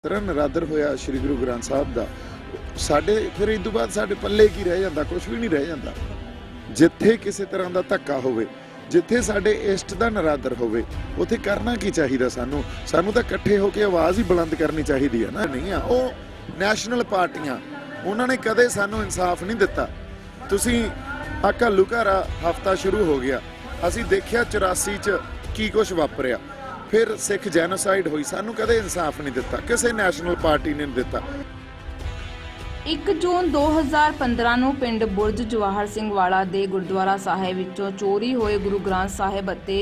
ਤਰ੍ਹਾਂ ਨਰਾਦਰ ਹੋਇਆ ਸ਼੍ਰੀ ਗੁਰੂ ਗ੍ਰੰਥ ਸਾਹਿਬ ਦਾ ਸਾਡੇ ਫਿਰ ਇਸ ਤੋਂ ਬਾਅਦ ਸਾਡੇ ਪੱਲੇ ਕੀ ਰਹਿ ਜਾਂਦਾ, ਕੁਝ ਵੀ ਨਹੀਂ ਰਹਿ ਜਾਂਦਾ। ਜਿੱਥੇ ਕਿਸੇ ਤਰ੍ਹਾਂ ਦਾ ਧੱਕਾ ਹੋਵੇ, ਜਿੱਥੇ ਸਾਡੇ ਇਸ਼ਟ ਦਾ ਨਰਾਦਰ ਹੋਵੇ, ਉੱਥੇ ਕਰਨਾ ਕੀ ਚਾਹੀਦਾ? ਸਾਨੂੰ ਤਾਂ ਇਕੱਠੇ ਹੋ ਕੇ ਆਵਾਜ਼ ਹੀ ਬੁਲੰਦ ਕਰਨੀ ਚਾਹੀਦੀ ਹੈ ਨਾ। ਨਹੀਂ ਆ ਉਹ ਨੈਸ਼ਨਲ ਪਾਰਟੀਆਂ, ਉਹਨਾਂ ਨੇ ਕਦੇ ਸਾਨੂੰ ਇਨਸਾਫ ਨਹੀਂ ਦਿੱਤਾ। ਤੁਸੀਂ ਆ ਘੱਲੂ ਘਾਰਾ ਹਫਤਾ ਸ਼ੁਰੂ ਹੋ ਗਿਆ, ਅਸੀਂ ਦੇਖਿਆ 84 ਚ ਕੀ ਕੁਝ ਵਾਪਰਿਆ, ਫਿਰ ਸਿੱਖ ਜੈਨੋਸਾਈਡ ਹੋਈ, ਸਾਨੂੰ ਕਦੇ ਇਨਸਾਫ ਨਹੀਂ ਦਿੱਤਾ, ਕਿਸੇ ਨੈਸ਼ਨਲ ਪਾਰਟੀ ਨੇ ਨਹੀਂ ਦਿੱਤਾ। 1 ਜੂਨ 2015 ਨੂੰ ਪਿੰਡ ਬੁਰਜ ਜਵਾਹਰ ਸਿੰਘ ਵਾਲਾ ਦੇ ਗੁਰਦੁਆਰਾ ਸਾਹਿਬ ਵਿੱਚੋਂ ਚੋਰੀ ਹੋਏ ਗੁਰੂ ਗ੍ਰੰਥ ਸਾਹਿਬ ਅਤੇ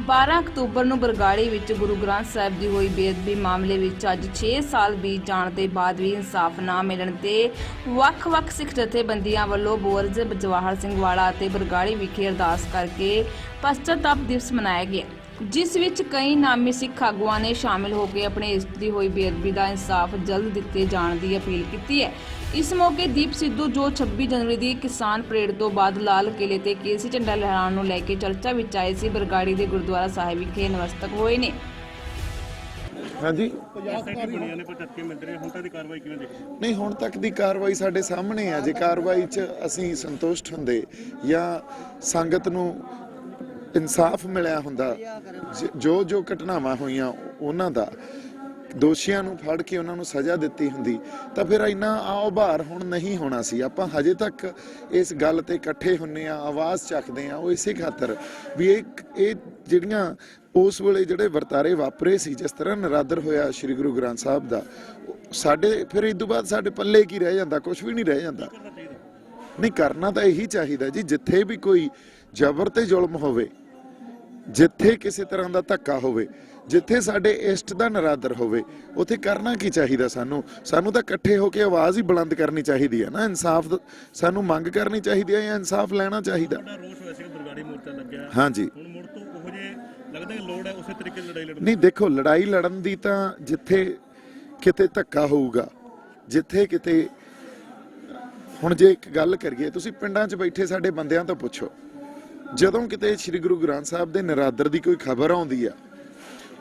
12 ਅਕਤੂਬਰ ਨੂੰ ਬਰਗਾੜੀ ਵਿੱਚ ਗੁਰੂ ਗ੍ਰੰਥ ਸਾਹਿਬ ਦੀ ਹੋਈ ਬੇਅਦਬੀ ਮਾਮਲੇ ਵਿੱਚ ਅੱਜ 6 ਸਾਲ ਬੀਤ ਜਾਣ ਦੇ ਬਾਅਦ ਵੀ ਇਨਸਾਫ ਨਾ ਮਿਲਣ ਤੇ ਵੱਖ-ਵੱਖ ਸਿੱਖ ਜਥੇਬੰਦੀਆਂ ਵੱਲੋਂ ਬੁਰਜ ਜਵਾਹਰ ਸਿੰਘ ਵਾਲਾ ਅਤੇ ਬਰਗਾੜੀ ਵਿਖੇ ਅਰਦਾਸ ਕਰਕੇ ਪਸ਼ਚਾਤਾਪ ਦਿਵਸ ਮਨਾਇਆ ਗਿਆ, ਜਿਸ ਵਿੱਚ ਕਈ ਨਾਮੀ ਸਿੱਖ ਆਗੂਆਂ ਨੇ ਸ਼ਾਮਿਲ ਹੋ ਕੇ ਆਪਣੇ ਇਸ਼ਟ ਦੀ ਹੋਈ ਬੇਅਦਬੀ ਦਾ ਇਨਸਾਫ ਜਲਦ ਦਿੱਤੇ ਜਾਣ ਦੀ ਅਪੀਲ ਕੀਤੀ ਹੈ। ਇਸ ਮੌਕੇ ਦੀਪ ਸਿੱਧੂ, ਜੋ 26 ਜਨਵਰੀ ਦੀ ਕਿਸਾਨ ਪਰੇਡ ਤੋਂ ਬਾਅਦ ਲਾਲ ਕਿਲੇ ਤੇ ਕੇਸਰੀ ਝੰਡਾ ਲਹਿਰਾਉਣ ਨੂੰ ਲੈ ਕੇ ਚਰਚਾ ਵਿੱਚ ਆਏ ਸੀ, ਬਰਗਾੜੀ ਦੇ ਗੁਰਦੁਆਰਾ ਸਾਹਿਬ ਵਿਖੇ ਨਮਸਤਕ ਹੋਏ ਨੇ। ਹਾਂਜੀ, ਨਹੀਂ ਹੁਣ ਤੱਕ ਦੀ ਕਾਰਵਾਈ ਸਾਡੇ ਸਾਹਮਣੇ ਆ। ਜੇ ਕਾਰਵਾਈ 'ਚ ਅਸੀਂ ਸੰਤੁਸ਼ਟ ਹੁੰਦੇ ਜਾਂ ਸੰਗਤ ਨੂੰ ਇਨਸਾਫ ਮਿਲਿਆ ਹੁੰਦਾ, ਜੋ ਘਟਨਾਵਾਂ ਹੋਈਆਂ ਉਹਨਾਂ ਦਾ ਦੋਸ਼ੀਆਂ ਨੂੰ ਫੜ ਕੇ ਉਹਨਾਂ ਨੂੰ ਸਜ਼ਾ ਦਿੱਤੀ ਹੁੰਦੀ, ਤਾਂ ਫਿਰ ਇੰਨਾ ਆਓ ਭਾਰ ਹੁਣ ਨਹੀਂ ਹੋਣਾ ਸੀ। ਆਪਾਂ ਹਜੇ ਤੱਕ ਇਸ ਗੱਲ ਤੇ ਇਕੱਠੇ ਹੁੰਨੇ ਆ, ਆਵਾਜ਼ ਚੱਕਦੇ ਆ, ਉਹ ਇਸੇ ਖਾਤਰ ਵੀ ਇਹ ਜਿਹੜੀਆਂ ਉਸ ਵੇਲੇ ਜਿਹੜੇ ਵਰਤਾਰੇ ਵਾਪਰੇ ਸੀ, ਜਿਸ ਤਰ੍ਹਾਂ ਨਰਾਦਰ ਹੋਇਆ ਸ਼੍ਰੀ ਗੁਰੂ ਗ੍ਰੰਥ ਸਾਹਿਬ ਦਾ, ਸਾਡੇ ਫਿਰ ਇਸ ਤੋਂ ਬਾਅਦ ਸਾਡੇ ਪੱਲੇ ਕੀ ਰਹਿ ਜਾਂਦਾ? ਕੁਝ ਵੀ ਨਹੀਂ ਰਹਿ ਜਾਂਦਾ। ਨਹੀਂ, ਕਰਨਾ ਤਾਂ ਇਹੀ ਚਾਹੀਦਾ ਜੀ। ਜਿੱਥੇ ਵੀ ਕੋਈ ਜ਼ਬਰ ਤੇ ਜ਼ੁਲਮ ਹੋਵੇ, ਜਿੱਥੇ ਕਿਸੇ ਤਰ੍ਹਾਂ ਦਾ ਧੱਕਾ ਹੋਵੇ, ਜਿੱਥੇ ਸਾਡੇ ਇਸ਼ਟ ਦਾ ਨਰਾਦਰ ਹੋਵੇ, ਉੱਥੇ ਕਰਨਾ ਕੀ ਚਾਹੀਦਾ? ਸਾਨੂੰ ਤਾਂ ਇਕੱਠੇ ਹੋ ਕੇ ਆਵਾਜ਼ ਹੀ ਬੁਲੰਦ ਕਰਨੀ ਚਾਹੀਦੀ ਹੈ ਨਾ। ਇਨਸਾਫ ਸਾਨੂੰ ਮੰਗ ਕਰਨੀ ਚਾਹੀਦੀ ਹੈ ਜਾਂ ਇਨਸਾਫ ਲੈਣਾ ਚਾਹੀਦਾ? ਹਾਂਜੀ, ਨਹੀਂ ਦੇਖੋ, ਲੜਾਈ ਲੜਨ ਦੀ ਤਾਂ ਜਿੱਥੇ ਕਿਤੇ ਧੱਕਾ ਹੋਊਗਾ, ਜਿੱਥੇ ਕਿਤੇ ਹੁਣ ਜੇ ਇੱਕ ਗੱਲ ਕਰੀਏ, ਤੁਸੀਂ ਪਿੰਡਾਂ 'ਚ ਬੈਠੇ ਸਾਡੇ ਬੰਦਿਆਂ ਤੋਂ ਪੁੱਛੋ, ਜਦੋਂ ਕਿਤੇ ਸ਼੍ਰੀ ਗੁਰੂ ਗ੍ਰੰਥ ਸਾਹਿਬ ਦੇ ਨਰਾਦਰ ਦੀ ਕੋਈ ਖਬਰ ਆਉਂਦੀ ਆ,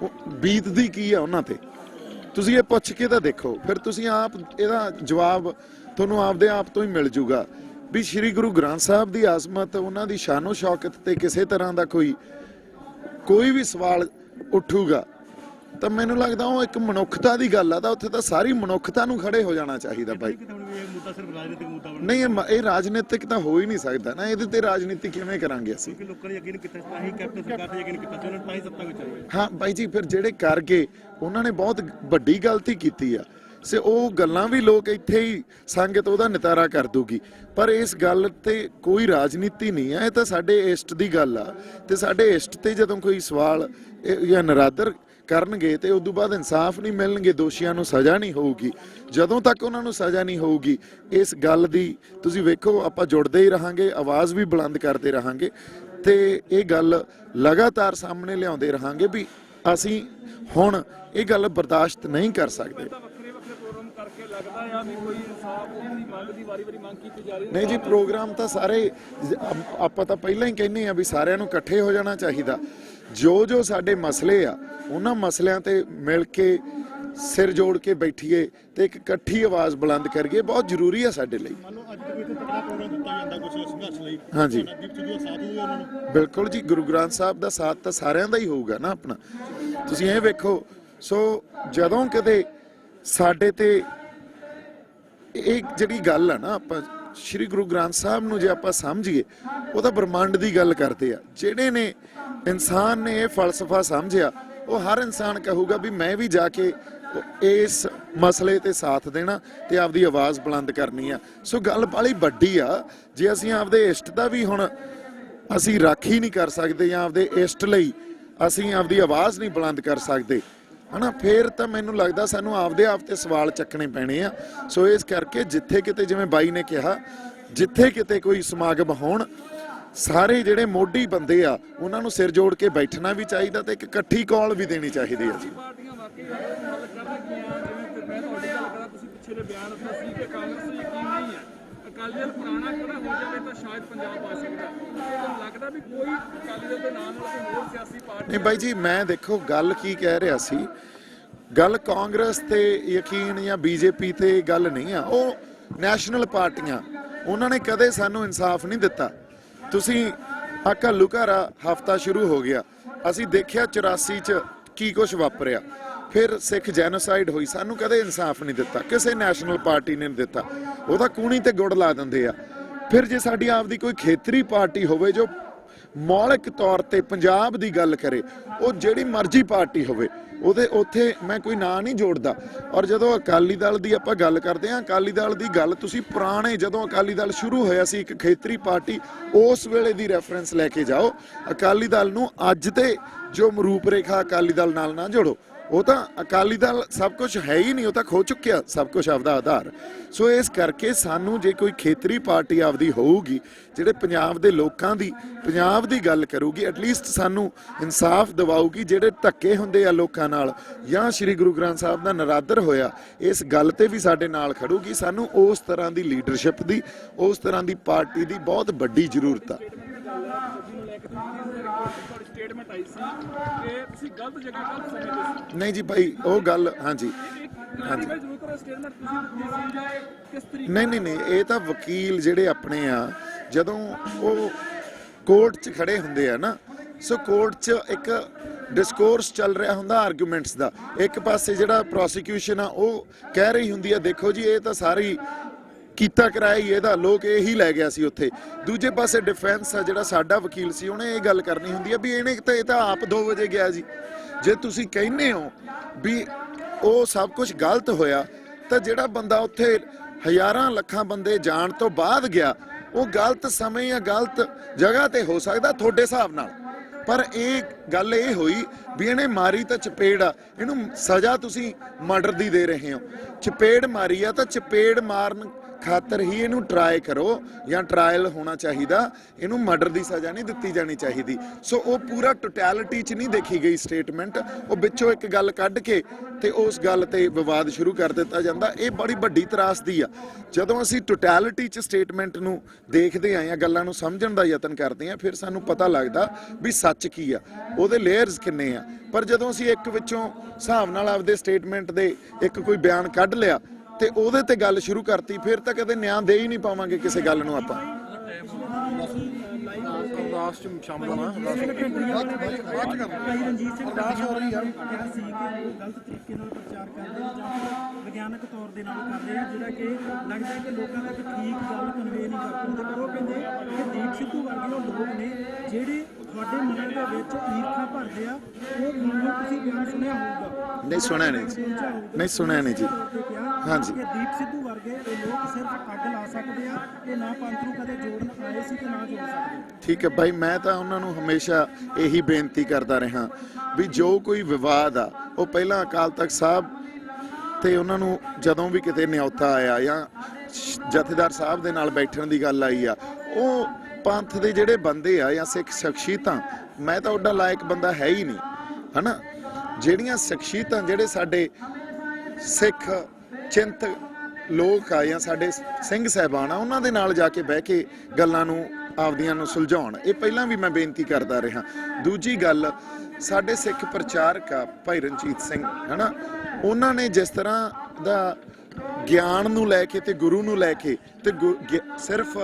ਉਹ ਬੀਤਦੀ ਕੀ ਆ ਉਹਨਾਂ ਤੇ, ਤੁਸੀਂ ਇਹ ਪੁੱਛ ਕੇ ਤਾਂ ਦੇਖੋ। ਫਿਰ ਤੁਸੀਂ ਆਪ ਇਹਦਾ ਜਵਾਬ ਤੁਹਾਨੂੰ ਆਪਦੇ ਆਪ ਤੋਂ ਹੀ ਮਿਲ ਜੂਗਾ ਵੀ ਸ਼੍ਰੀ ਗੁਰੂ ਗ੍ਰੰਥ ਸਾਹਿਬ ਦੀ ਆਜ਼ਮਤ, ਉਹਨਾਂ ਦੀ ਸ਼ਾਨੋ ਸ਼ੌਕਤ ਤੇ ਕਿਸੇ ਤਰ੍ਹਾਂ ਦਾ ਕੋਈ ਵੀ ਸਵਾਲ ਉੱਠੂਗਾ ਤਾਂ ਮੈਨੂੰ ਲੱਗਦਾ ਉਹ ਇੱਕ ਮਨੁੱਖਤਾ ਦੀ ਗੱਲ ਆ, ਤਾਂ ਉੱਥੇ ਤਾਂ ਸਾਰੀ ਮਨੁੱਖਤਾ ਨੂੰ ਖੜੇ ਹੋ ਜਾਣਾ ਚਾਹੀਦਾ ਭਾਈ। ਨਹੀਂ, ਇਹ ਰਾਜਨੀਤਿਕ ਤਾਂ ਹੋ ਹੀ ਨਹੀਂ ਸਕਦਾ ਨਾ, ਇਹਦੇ ਤੇ ਰਾਜਨੀਤੀ ਕਿਵੇਂ ਕਰਾਂਗੇ ਅਸੀਂ? ਹਾਂ ਬਾਈ ਜੀ, ਫਿਰ ਜਿਹੜੇ ਕਰ ਗਏ ਉਹਨਾਂ ਨੇ ਬਹੁਤ ਵੱਡੀ ਗਲਤੀ ਕੀਤੀ ਆ। ਉਹ ਗੱਲਾਂ ਵੀ ਲੋਕ ਇੱਥੇ ਹੀ ਸੰਗਤ ਉਹਦਾ ਨਿਤਾਰਾ ਕਰ ਦੂਗੀ, ਪਰ ਇਸ ਗੱਲ ਤੇ ਕੋਈ ਰਾਜਨੀਤੀ ਨਹੀਂ ਆ। ਇਹ ਤਾਂ ਸਾਡੇ ਇਸ਼ਟ ਦੀ ਗੱਲ ਆ, ਤੇ ਸਾਡੇ ਇਸ਼ਟ ਤੇ ਜਦੋਂ ਕੋਈ ਸਵਾਲ ਜਾਂ ਨਰਾਦਰ ਕਰਨਗੇ ਤੇ ਉਦੋਂ ਬਾਅਦ ਇਨਸਾਫ ਨਹੀਂ ਮਿਲਣਗੇ, ਦੋਸ਼ੀਆਂ ਨੂੰ ਸਜ਼ਾ ਨਹੀਂ ਹੋਊਗੀ। ਜਦੋਂ ਤੱਕ ਉਹਨਾਂ ਨੂੰ ਸਜ਼ਾ ਨਹੀਂ ਹੋਊਗੀ, ਇਸ ਗੱਲ ਦੀ ਤੁਸੀਂ ਵੇਖੋ, ਆਪਾਂ ਜੁੜਦੇ ਹੀ ਰਹਾਂਗੇ, ਆਵਾਜ਼ ਵੀ ਬੁਲੰਦ ਕਰਦੇ ਰਹਾਂਗੇ ਤੇ ਇਹ ਗੱਲ ਲਗਾਤਾਰ ਸਾਹਮਣੇ ਲਿਆਉਂਦੇ ਰਹਾਂਗੇ ਵੀ ਅਸੀਂ ਹੁਣ ਇਹ ਗੱਲ ਬਰਦਾਸ਼ਤ ਨਹੀਂ ਕਰ ਸਕਦੇ। ਨਹੀਂ ਜੀ, ਪ੍ਰੋਗਰਾਮ ਤਾਂ ਸਾਰੇ ਆਪਾਂ ਤਾਂ ਪਹਿਲਾਂ ਹੀ ਕਹਿੰਦੇ ਆ ਵੀ ਸਾਰਿਆਂ ਨੂੰ ਇਕੱਠੇ ਹੋ ਜਾਣਾ ਚਾਹੀਦਾ। ਜੋ ਸਾਡੇ ਮਸਲੇ ਆ, ਉਹਨਾਂ ਮਸਲਿਆਂ ਤੇ ਮਿਲ ਕੇ ਸਿਰ ਜੋੜ ਕੇ ਬੈਠੀਏ ਤੇ ਇੱਕ ਇਕੱਠੀ ਆਵਾਜ਼ ਬੁਲੰਦ ਕਰੀਏ, ਬਹੁਤ ਜ਼ਰੂਰੀ ਆ ਸਾਡੇ ਲਈ। ਹਾਂਜੀ, ਬਿਲਕੁਲ ਜੀ, ਗੁਰੂ ਗ੍ਰੰਥ ਸਾਹਿਬ ਦਾ ਸਾਥ ਤਾਂ ਸਾਰਿਆਂ ਦਾ ਹੀ ਹੋਊਗਾ ਨਾ ਆਪਣਾ। ਤੁਸੀਂ ਇਹ ਵੇਖੋ, ਸੋ ਜਦੋਂ ਕਦੇ ਸਾਡੇ ਤੇ ਇਹ ਜਿਹੜੀ ਗੱਲ ਆ ਨਾ, ਆਪਾਂ ਸ਼੍ਰੀ ਗੁਰੂ ਗ੍ਰੰਥ ਸਾਹਿਬ ਨੂੰ ਜੇ ਆਪਾਂ ਸਮਝੀਏ, ਉਹ ਤਾਂ ਬ੍ਰਹਮੰਡ ਦੀ ਗੱਲ ਕਰਦੇ ਆ। ਜਿਹੜੇ ਨੇ ਇਨਸਾਨ ਨੇ ਇਹ ਫਲਸਫਾ ਸਮਝਿਆ, ਉਹ ਹਰ ਇਨਸਾਨ ਕਹੂਗਾ ਵੀ ਮੈਂ ਵੀ ਜਾ ਕੇ ਇਸ ਮਸਲੇ ਤੇ ਸਾਥ ਦੇਣਾ ਤੇ ਆਪਦੀ ਆਵਾਜ਼ ਬੁਲੰਦ ਕਰਨੀ ਆ। ਸੋ ਗੱਲ ਬਾਲੀ ਵੱਡੀ ਆ। ਜੇ ਅਸੀਂ ਆਪਦੇ ਇਸ਼ਟ ਦਾ ਵੀ ਹੁਣ ਅਸੀਂ ਰਾਖੀ ਨਹੀਂ ਕਰ ਸਕਦੇ ਜਾਂ ਆਪਦੇ ਇਸ਼ਟ ਲਈ ਅਸੀਂ ਆਪਦੀ ਆਵਾਜ਼ ਨਹੀਂ ਬੁਲੰਦ ਕਰ ਸਕਦੇ ਹਨਾ, ਫੇਰ ਤਾਂ ਮੈਨੂੰ ਲੱਗਦਾ ਸਾਨੂੰ ਆਪਦੇ ਆਪ ਤੇ ਸਵਾਲ ਚੱਕਣੇ ਪੈਣੇ ਆ। ਸੋ ਇਸ ਕਰਕੇ ਜਿੱਥੇ ਕਿਤੇ, ਜਿਵੇਂ ਬਾਈ ਨੇ ਕਿਹਾ, ਜਿੱਥੇ ਕਿਤੇ ਕੋਈ ਸਮਾਗਮ ਹੋਣ, ਸਾਰੇ ਜਿਹੜੇ ਮੋਢੀ ਬੰਦੇ ਆ ਉਹਨਾਂ ਨੂੰ ਸਿਰ ਜੋੜ ਕੇ ਬੈਠਣਾ ਵੀ ਚਾਹੀਦਾ ਤੇ ਇੱਕ ਇਕੱਠੀ ਕਾਲ ਵੀ ਦੇਣੀ ਚਾਹੀਦੀ ਹੈ ਜੀ। ਨਹੀਂ ਬਾਈ ਜੀ, ਮੈਂ ਦੇਖੋ ਗੱਲ ਕੀ ਕਹਿ ਰਿਹਾ ਸੀ, ਗੱਲ ਕਾਂਗਰਸ ਤੇ ਯਕੀਨ ਜਾਂ ਬੀਜੇਪੀ ਤੇ ਗੱਲ ਨਹੀਂ ਆ, ਉਹ ਨੈਸ਼ਨਲ ਪਾਰਟੀਆਂ, ਉਹਨਾਂ ਨੇ ਕਦੇ ਸਾਨੂੰ ਇਨਸਾਫ ਨਹੀਂ ਦਿੱਤਾ। ਤੁਸੀਂ ਆ ਘੱਲੂ ਘਾਰਾ ਹਫਤਾ ਸ਼ੁਰੂ ਹੋ ਗਿਆ, ਅਸੀਂ ਦੇਖਿਆ 84 ਚ ਕੀ ਕੁਝ ਵਾਪਰਿਆ, ਫਿਰ ਸਿੱਖ ਜੈਨੋਸਾਈਡ ਹੋਈ, ਸਾਨੂੰ ਕਦੇ ਇਨਸਾਫ ਨਹੀਂ ਦਿੱਤਾ, ਕਿਸੇ ਨੈਸ਼ਨਲ ਪਾਰਟੀ ਨੇ ਨਹੀਂ ਦਿੱਤਾ। ਉਹਦਾ ਕੂਣੀ ਤੇ ਗੁੜ ਲਾ ਦਿੰਦੇ ਆ। ਫਿਰ ਜੇ ਸਾਡੀ ਆਪਦੀ ਕੋਈ ਖੇਤਰੀ ਪਾਰਟੀ ਹੋਵੇ ਜੋ ਮੌਲਿਕ ਤੌਰ ਤੇ ਪੰਜਾਬ ਦੀ ਗੱਲ ਕਰੇ, ਉਹ ਜਿਹੜੀ ਮਰਜ਼ੀ ਪਾਰਟੀ ਹੋਵੇ, ਉਹਦੇ ਉੱਥੇ ਮੈਂ ਕੋਈ ਨਾਂ ਨਹੀਂ ਜੋੜਦਾ। ਔਰ ਜਦੋਂ ਅਕਾਲੀ ਦਲ ਦੀ ਆਪਾਂ ਗੱਲ ਕਰਦੇ ਹਾਂ, ਅਕਾਲੀ ਦਲ ਦੀ ਗੱਲ ਤੁਸੀਂ ਪੁਰਾਣੇ ਜਦੋਂ ਅਕਾਲੀ ਦਲ ਸ਼ੁਰੂ ਹੋਇਆ ਸੀ ਇੱਕ ਖੇਤਰੀ ਪਾਰਟੀ, ਉਸ ਵੇਲੇ ਦੀ ਰੈਫਰੈਂਸ ਲੈ ਕੇ ਜਾਓ। ਅਕਾਲੀ ਦਲ ਨੂੰ ਅੱਜ ਤੇ ਜੋ ਰੂਪ ਰੇਖਾ ਅਕਾਲੀ ਦਲ ਨਾਲ ਨਾ ਜੋੜੋ। ਉਹ ਤਾਂ ਅਕਾਲੀ ਦਲ ਸਭ ਕੁਝ ਹੈ ਹੀ ਨਹੀਂ, ਉਹ ਤਾਂ ਖੋ ਚੁੱਕਿਆ ਸਭ ਕੁਝ ਆਪਦਾ ਆਧਾਰ। ਸੋ ਇਸ ਕਰਕੇ ਸਾਨੂੰ ਜੇ ਕੋਈ ਖੇਤਰੀ ਪਾਰਟੀ ਆਪਦੀ ਹੋਊਗੀ ਜਿਹੜੇ ਪੰਜਾਬ ਦੇ ਲੋਕਾਂ ਦੀ, ਪੰਜਾਬ ਦੀ ਗੱਲ ਕਰੂਗੀ, ਐਟਲੀਸਟ ਸਾਨੂੰ ਇਨਸਾਫ ਦਿਵਾਊਗੀ। ਜਿਹੜੇ ਧੱਕੇ ਹੁੰਦੇ ਆ ਲੋਕਾਂ ਨਾਲ ਜਾਂ ਸ੍ਰੀ ਗੁਰੂ ਗ੍ਰੰਥ ਸਾਹਿਬ ਦਾ ਨਰਾਦਰ ਹੋਇਆ, ਇਸ ਗੱਲ ਤੇ ਵੀ ਸਾਡੇ ਨਾਲ ਖੜੂਗੀ। ਸਾਨੂੰ ਉਸ ਤਰ੍ਹਾਂ ਦੀ ਲੀਡਰਸ਼ਿਪ ਦੀ, ਉਸ ਤਰ੍ਹਾਂ ਦੀ ਪਾਰਟੀ ਦੀ ਬਹੁਤ ਵੱਡੀ ਜ਼ਰੂਰਤ ਆ। ਨਹੀਂ ਜੀ ਭਾਈ, ਉਹ ਗੱਲ ਹਾਂਜੀ ਹਾਂਜੀ ਨਹੀਂ, ਇਹ ਤਾਂ ਵਕੀਲ ਜਿਹੜੇ ਆਪਣੇ ਆ, ਜਦੋਂ ਉਹ ਕੋਰਟ 'ਚ ਖੜੇ ਹੁੰਦੇ ਆ ਨਾ, ਸੋ ਕੋਰਟ 'ਚ ਇੱਕ ਡਿਸਕੋਰਸ ਚੱਲ ਰਿਹਾ ਹੁੰਦਾ ਆਰਗੂਮੈਂਟਸ ਦਾ। ਇੱਕ ਪਾਸੇ ਜਿਹੜਾ ਪ੍ਰੋਸੀਕਿਊਸ਼ਨ ਆ ਉਹ ਕਹਿ ਰਹੀ ਹੁੰਦੀ ਆ, ਦੇਖੋ ਜੀ ਇਹ ਤਾਂ ਸਾਰੀ ਕੀਤਾ ਕਰਾਇਆ ਹੀ ਇਹਦਾ, ਲੋਕ ਇਹੀ ਲੈ ਗਿਆ ਸੀ ਉੱਥੇ। ਦੂਜੇ ਪਾਸੇ ਡਿਫੈਂਸ ਆ ਜਿਹੜਾ ਸਾਡਾ ਵਕੀਲ ਸੀ, ਉਹਨੇ ਇਹ ਗੱਲ ਕਰਨੀ ਹੁੰਦੀ ਆ ਵੀ ਇਹ ਤਾਂ ਆਪ 2 ਵਜੇ ਗਿਆ ਜੀ। ਜੇ ਤੁਸੀਂ ਕਹਿੰਦੇ ਹੋ ਵੀ ਉਹ ਸਭ ਕੁਝ ਗਲਤ ਹੋਇਆ, ਤਾਂ ਜਿਹੜਾ ਬੰਦਾ ਉੱਥੇ ਹਜ਼ਾਰਾਂ ਲੱਖਾਂ ਬੰਦੇ ਜਾਣ ਤੋਂ ਬਾਅਦ ਗਿਆ, ਉਹ ਗਲਤ ਸਮੇਂ ਜਾਂ ਗਲਤ ਜਗ੍ਹਾ ਤੇ ਹੋ ਸਕਦਾ ਤੁਹਾਡੇ ਹਿਸਾਬ ਨਾਲ। ਪਰ ਇਹ ਗੱਲ ਇਹ ਹੋਈ ਵੀ ਇਹਨੇ ਮਾਰੀ ਤਾਂ ਚਪੇੜ ਆ, ਇਹਨੂੰ ਸਜ਼ਾ ਤੁਸੀਂ ਮਰਡਰ ਦੀ ਦੇ ਰਹੇ ਹੋ। ਚਪੇੜ ਮਾਰੀ ਆ ਤਾਂ ਚਪੇੜ ਮਾਰਨ ਖਾਤਰ ਹੀ ਇਹਨੂੰ ਟਰਾਈ ਕਰੋ ਜਾਂ ਟਰਾਇਲ ਹੋਣਾ ਚਾਹੀਦਾ, ਇਹਨੂੰ ਮਰਡਰ ਦੀ ਸਜ਼ਾ ਨਹੀਂ ਦਿੱਤੀ ਜਾਣੀ ਚਾਹੀਦੀ। ਸੋ ਉਹ ਪੂਰਾ ਟੋਟੈਲਿਟੀ 'ਚ ਨਹੀਂ ਦੇਖੀ ਗਈ ਸਟੇਟਮੈਂਟ, ਉਹ ਵਿੱਚੋਂ ਇੱਕ ਗੱਲ ਕੱਢ ਕੇ ਤੇ ਉਸ ਗੱਲ ਤੇ ਵਿਵਾਦ ਸ਼ੁਰੂ ਕਰ ਦਿੱਤਾ ਜਾਂਦਾ। ਇਹ ਬੜੀ ਵੱਡੀ ਤਰਾਸਦੀ ਆ। ਜਦੋਂ ਅਸੀਂ ਟੋਟੈਲਿਟੀ 'ਚ ਸਟੇਟਮੈਂਟ ਨੂੰ ਦੇਖਦੇ ਆਂ ਜਾਂ ਗੱਲਾਂ ਨੂੰ ਸਮਝਣ ਦਾ ਯਤਨ ਕਰਦੇ ਆਂ, ਫਿਰ ਸਾਨੂੰ ਪਤਾ ਲੱਗਦਾ ਵੀ ਸੱਚ ਕੀ ਆ, ਉਹਦੇ ਲੇਅਰਸ ਕਿੰਨੇ ਆ। ਪਰ ਜਦੋਂ ਅਸੀਂ ਇੱਕ ਵਿੱਚੋਂ ਹਿਸਾਬ ਨਾਲ ਆਪਦੇ ਸਟੇਟਮੈਂਟ ਦੇ ਇੱਕ ਕੋਈ ਬਿਆਨ ਕੱਢ ਲਿਆ ਤੇ ਉਹਦੇ ਤੇ ਗੱਲ ਸ਼ੁਰੂ ਕਰਤੀ, ਫਿਰ ਤਾਂ ਕਦੇ ਨਿਆਂ ਦੇ ਹੀ ਨਹੀਂ ਪਾਵਾਂਗੇ ਕਿਸੇ ਗੱਲ ਨੂੰ ਆਪਾਂ। ਅਰਦਾਸ ਚ ਸ਼ਾਮਲ ਹੋਣਾ, ਰਣਜੀਤ ਸਿੰਘ ਅਰਦਾਸ ਹੋ ਰਹੀ ਆ ਕਿਹਾ ਸੀ ਕਿ ਉਹ ਗਲਤ ਤਰੀਕੇ ਨਾਲ ਪ੍ਰਚਾਰ ਕਰ ਰਹੇ ਜਾਂ ਵਿਗਿਆਨਕ ਤੌਰ ਦੇ ਨਾਲ ਕਰ ਰਹੇ ਆ, ਜਿਹੜਾ ਕਿ ਲੱਗਦਾ ਹੈ ਕਿ ਲੋਕਾਂ ਤੱਕ ਠੀਕ ਗੱਲ ਕਨਵੇ ਨਹੀਂ ਕਰ ਪਾਉਂਦੇ। ਪਰ ਉਹ ਕਹਿੰਦੇ ਕਿ ਦੀਪ ਸਿੱਧੂ ਵਰਗੇ ਉਹ ਲੋਕ ਨੇ ਜਿਹੜੇ ਤੁਹਾਡੇ ਮਨ ਦੇ ਵਿੱਚ ਈਰਖਾ ਭਰਦੇ ਆ। ਉਹ ਮੈਨੂੰ ਤੁਸੀਂ ਬਿਆਨ ਸੁਣਿਆ ਹੋਊਗਾ? ਨਹੀਂ ਸੁਣਿਆ ਨਹੀਂ ਜੀ, ਨਹੀਂ ਸੁਣਿਆ ਨਹੀਂ ਜੀ। ਹਾਂਜੀ, ਕਿ ਦੀਪ ਸਿੱਧੂ ਵਰਗੇ ਇਹ ਲੋਕ ਸਿਰਫ ਅੱਗ ਲਾ ਸਕਦੇ ਆ, ਇਹ ਨਾ ਪੰਥ ਨੂੰ ਕਦੇ ਜੋੜਨ ਆਏ ਸੀ ਤੇ ਨਾ ਜੋੜ ਸਕਦੇ। ਠੀਕ ਹੈ ਭਾਈ, ਮੈਂ ਤਾਂ ਉਹਨਾਂ ਨੂੰ ਹਮੇਸ਼ਾ ਇਹੀ ਬੇਨਤੀ ਕਰਦਾ ਰਿਹਾ ਵੀ ਜੋ ਕੋਈ ਵਿਵਾਦ ਆ, ਉਹ ਪਹਿਲਾਂ ਅਕਾਲ ਤਖਤ ਸਾਹਿਬ ਤੇ ਉਹਨਾਂ ਨੂੰ ਜਦੋਂ ਵੀ ਕਿਤੇ ਨਿਯੋਤਾ ਆਇਆ ਜਾਂ ਜਥੇਦਾਰ ਸਾਹਿਬ ਦੇ ਨਾਲ ਬੈਠਣ ਦੀ ਗੱਲ ਆਈ ਆ, ਉਹ ਪੰਥ ਦੇ ਜਿਹੜੇ ਬੰਦੇ ਆ ਜਾਂ ਸਿੱਖ ਸ਼ਖਸੀਅਤਾਂ, ਮੈਂ ਤਾਂ ਉਹਦਾ ਲਾਇਕ ਬੰਦਾ ਹੈ ਹੀ ਨਹੀਂ, ਹਨਾ। ਜਿਹੜੀਆਂ ਸ਼ਖਸੀਅਤਾਂ, ਜਿਹੜੇ ਸਾਡੇ ਸਿੱਖ ਚਿੰਤਕ ਲੋਕ ਆ ਜਾਂ ਸਾਡੇ ਸਿੰਘ ਸਾਹਿਬਾਨ ਆ, ਉਹਨਾਂ ਦੇ ਨਾਲ ਜਾ ਕੇ ਬਹਿ ਕੇ ਗੱਲਾਂ ਨੂੰ ਆਪਦੀਆਂ ਨੂੰ ਸੁਲਝਾਉਣ। ਇਹ ਪਹਿਲਾਂ ਵੀ ਮੈਂ ਬੇਨਤੀ ਕਰਦਾ ਰਿਹਾ। ਦੂਜੀ ਗੱਲ, ਸਾਡੇ ਸਿੱਖ ਪ੍ਰਚਾਰਕ ਆ ਭਾਈ ਰਣਜੀਤ ਸਿੰਘ, ਹਨਾ, ਉਹਨਾਂ ਨੇ ਜਿਸ ਤਰ੍ਹਾਂ ਦਾ ਗਿਆਨ ਨੂੰ ਲੈ ਕੇ ਤੇ ਗੁਰੂ ਨੂੰ ਲੈ ਕੇ ਤੇ ਸਿਰਫ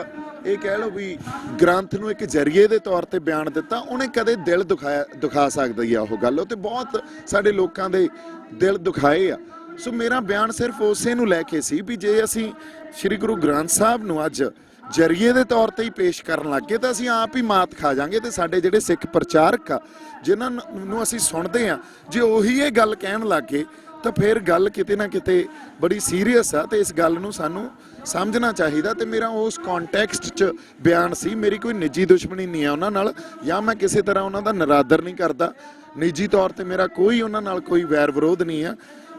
ਇਹ ਕਹਿ ਲਓ ਵੀ ਗ੍ਰੰਥ ਨੂੰ ਇੱਕ ਜ਼ਰੀਏ ਦੇ ਤੌਰ ਤੇ ਬਿਆਨ ਦਿੱਤਾ, ਉਹਨੇ ਕਦੇ ਦਿਲ ਦੁਖਾ ਸਕਦੀ ਆ ਉਹ ਗੱਲ। ਉਹ ਤੇ ਬਹੁਤ ਸਾਡੇ ਲੋਕਾਂ ਦੇ ਦਿਲ ਦੁਖਾਏ ਆ। ਸੋ ਮੇਰਾ ਬਿਆਨ ਸਿਰਫ ਉਸੇ ਨੂੰ ਲੈ ਕੇ ਸੀ ਵੀ ਜੇ ਅਸੀਂ ਸ੍ਰੀ ਗੁਰੂ ਗ੍ਰੰਥ ਸਾਹਿਬ ਨੂੰ ਅੱਜ ਜ਼ਰੀਏ ਦੇ ਤੌਰ ਤੇ ਹੀ ਪੇਸ਼ ਕਰਨ ਲੱਗੇ ਤਾਂ ਅਸੀਂ ਆਪ ਹੀ ਮਾਤ ਖਾ ਜਾਾਂਗੇ। ਤੇ ਸਾਡੇ ਜਿਹੜੇ ਸਿੱਖ ਪ੍ਰਚਾਰਕ ਆ, ਜਿਨ੍ਹਾਂ ਨੂੰ ਅਸੀਂ ਸੁਣਦੇ ਆ, ਜੇ ਉਹੀ ਇਹ ਗੱਲ ਕਹਿਣ ਲੱਗੇ ਤਾਂ ਫਿਰ ਗੱਲ ਕਿਤੇ ਨਾ ਕਿਤੇ ਬੜੀ ਸੀਰੀਅਸ ਆ। ਤੇ ਇਸ ਗੱਲ ਨੂੰ ਸਾਨੂੰ ਸਮਝਣਾ ਚਾਹੀਦਾ। ਤੇ ਮੇਰਾ ਉਸ ਕੰਟੈਕਸਟ 'ਚ ਬਿਆਨ ਸੀ। ਮੇਰੀ ਕੋਈ ਨਿੱਜੀ ਦੁਸ਼ਮਣੀ ਨਹੀਂ ਆ ਉਹਨਾਂ ਨਾਲ, ਜਾਂ ਮੈਂ ਕਿਸੇ ਤਰ੍ਹਾਂ ਉਹਨਾਂ ਦਾ ਨਰਾਦਰ ਨਹੀਂ ਕਰਦਾ। ਨਿੱਜੀ ਤੌਰ ਤੇ ਮੇਰਾ ਕੋਈ ਉਹਨਾਂ ਨਾਲ ਕੋਈ ਵੈਰ ਵਿਰੋਧ ਨਹੀਂ ਆ,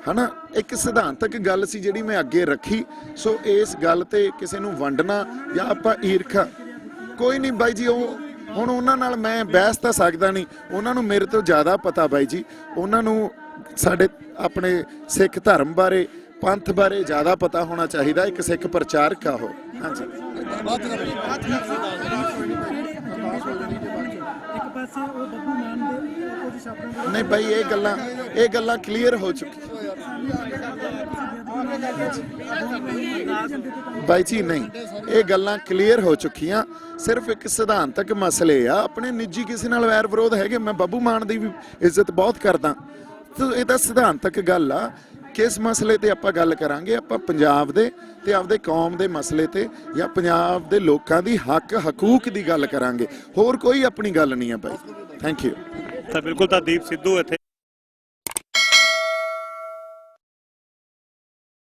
ਹਨਾ। ਇੱਕ ਸਿਧਾਂਤਕ ਗੱਲ ਸੀ ਜਿਹੜੀ ਮੈਂ ਅੱਗੇ ਰੱਖੀ। ਸੋ ਇਸ ਗੱਲ ਤੇ ਕਿਸੇ ਨੂੰ ਵੰਡਣਾ ਜਾਂ ਆਪਾਂ ਈਰਖਾ, ਕੋਈ ਨਹੀਂ ਬਾਈ ਜੀ। ਉਹ ਹੁਣ ਉਹਨਾਂ ਨਾਲ ਮੈਂ ਬਹਿਸ ਤਾਂ ਸਕਦਾ ਨਹੀਂ, ਉਹਨਾਂ ਨੂੰ ਮੇਰੇ ਤੋਂ ਜ਼ਿਆਦਾ ਪਤਾ ਬਾਈ ਜੀ। ਉਹਨਾਂ ਨੂੰ ਸਾਡੇ ਆਪਣੇ ਸਿੱਖ ਧਰਮ ਬਾਰੇ, ਪੰਥ ਬਾਰੇ ਜ਼ਿਆਦਾ ਪਤਾ ਹੋਣਾ ਚਾਹੀਦਾ। ਇੱਕ ਸਿੱਖ ਪ੍ਰਚਾਰਕ ਆ ਉਹ। ਹਾਂਜੀ, ਇੱਕ ਪਾਸੇ ਉਹ ਬੱਬੂ ਮਾਨ ਦੇ ਕੁਝ ਸ਼ਬਦਾਂ ਨਹੀਂ ਬਾਈ, ਇਹ ਗੱਲਾਂ ਕਲੀਅਰ ਹੋ ਚੁੱਕੀਆਂ ਬਾਈ ਜੀ। ਨਹੀਂ, ਇਹ ਗੱਲਾਂ ਕਲੀਅਰ ਹੋ ਚੁੱਕੀਆਂ। ਸਿਰਫ ਇੱਕ ਸਿਧਾਂਤਕ ਮਸਲੇ ਆ, ਆਪਣੇ ਨਿੱਜੀ ਕਿਸੇ ਨਾਲ ਵੈਰ ਵਿਰੋਧ ਹੈਗੇ। ਮੈਂ ਬੱਬੂ ਮਾਨ ਦੀ ਵੀ ਇੱਜ਼ਤ ਬਹੁਤ ਕਰਦਾ, ਤੇ ਇਹ ਤਾਂ ਸਿਧਾਂਤਕ ਗੱਲ ਆ। ਕਿਸ ਮਸਲੇ ਤੇ ਆਪਾਂ ਗੱਲ ਕਰਾਂਗੇ? ਆਪਾਂ ਪੰਜਾਬ ਦੇ ਤੇ ਆਪਦੇ ਕੌਮ ਦੇ ਮਸਲੇ ਤੇ ਜਾਂ ਪੰਜਾਬ ਦੇ ਲੋਕਾਂ ਦੀ ਹੱਕ ਹਕੂਕ ਦੀ ਗੱਲ ਕਰਾਂਗੇ, ਹੋਰ ਕੋਈ ਆਪਣੀ ਗੱਲ ਨਹੀਂ ਆ ਬਾਈ। Thank you. ਤਾਂ ਬਿਲਕੁਲ ਤਾਂ ਦੀਪ ਸਿੱਧੂ ਇੱਥੇ